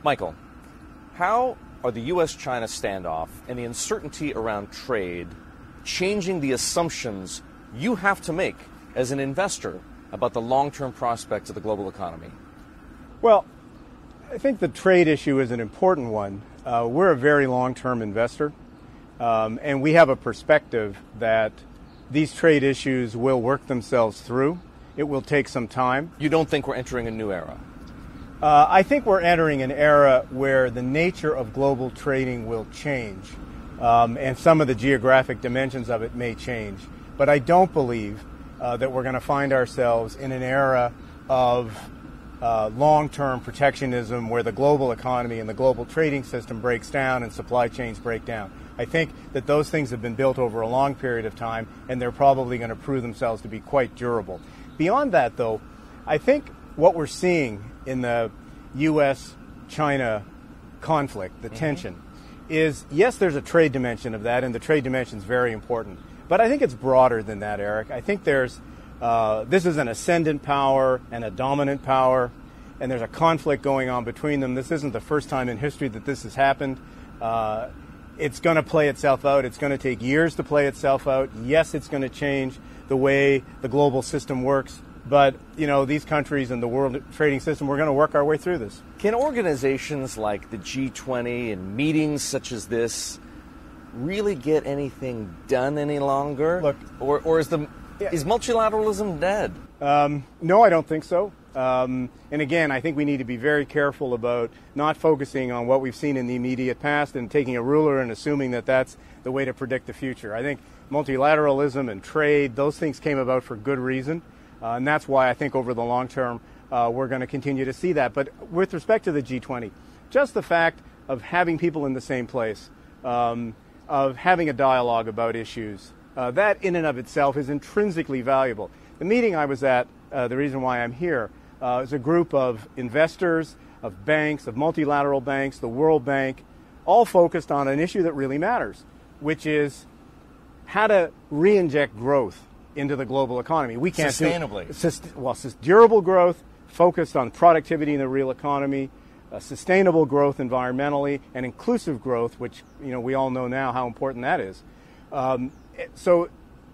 Michael, how are the U.S.-China standoff and the uncertainty around trade changing the assumptions you have to make as an investor about the long-term prospects of the global economy? Well, I think the trade issue is an important one. We're a very long-term investor, and we have a perspective that these trade issues will work themselves through. It will take some time. You don't think we're entering a new era? I think we're entering an era where the nature of global trading will change, and some of the geographic dimensions of it may change. But I don't believe that we're going to find ourselves in an era of long-term protectionism where the global economy and the global trading system breaks down and supply chains break down. I think that those things have been built over a long period of time, and they're probably going to prove themselves to be quite durable. Beyond that, though, I think what we're seeing in the U.S.-China conflict, the tension, is, yes, there's a trade dimension of that, and the trade dimension is very important. But I think it's broader than that, Eric. I think this is an ascendant power and a dominant power, and there's a conflict going on between them. This isn't the first time in history that this has happened. It's going to play itself out. It's going to take years to play itself out. Yes, it's going to change the way the global system works. But, you know, these countries and the world trading system, we're going to work our way through this. Can organizations like the G-20 and meetings such as this really get anything done any longer? Look, or is multilateralism dead? No, I don't think so. And again, I think we need to be very careful about not focusing on what we've seen in the immediate past and taking a ruler and assuming that that's the way to predict the future. I think multilateralism and trade, those things came about for good reason. And that's why I think over the long term, we're going to continue to see that. But with respect to the G20, just the fact of having people in the same place, of having a dialogue about issues, that in and of itself is intrinsically valuable. The meeting I was at, the reason why I'm here, is a group of investors, of banks, of multilateral banks, the World Bank, all focused on an issue that really matters, which is how to re-inject growth into the global economy. We can't sustainably. Durable growth, focused on productivity in the real economy, sustainable growth environmentally, and inclusive growth, which we all know now how important that is. So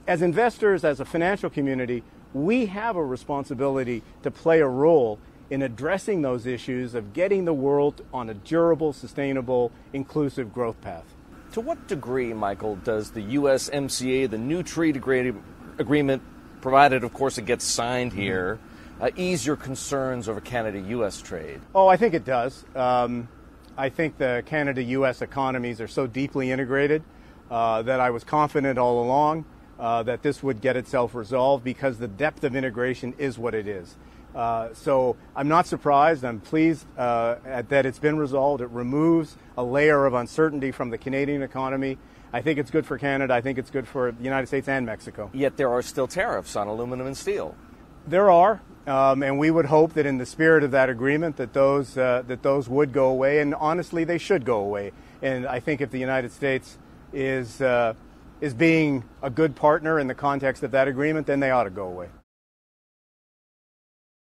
as investors, as a financial community, we have a responsibility to play a role in addressing those issues of getting the world on a durable, sustainable, inclusive growth path. To what degree, Michael, does the USMCA, the new trade agreement, provided, of course, it gets signed here, ease your concerns over Canada-U.S. trade? Oh, I think it does. I think the Canada-U.S. economies are so deeply integrated that I was confident all along that this would get itself resolved because the depth of integration is what it is. So I'm not surprised. I'm pleased that it's been resolved. It removes a layer of uncertainty from the Canadian economy. I think it's good for Canada. I think it's good for the United States and Mexico. Yet there are still tariffs on aluminum and steel. There are, and we would hope that in the spirit of that agreement that those would go away, and honestly, they should go away. And I think if the United States is being a good partner in the context of that agreement, then they ought to go away.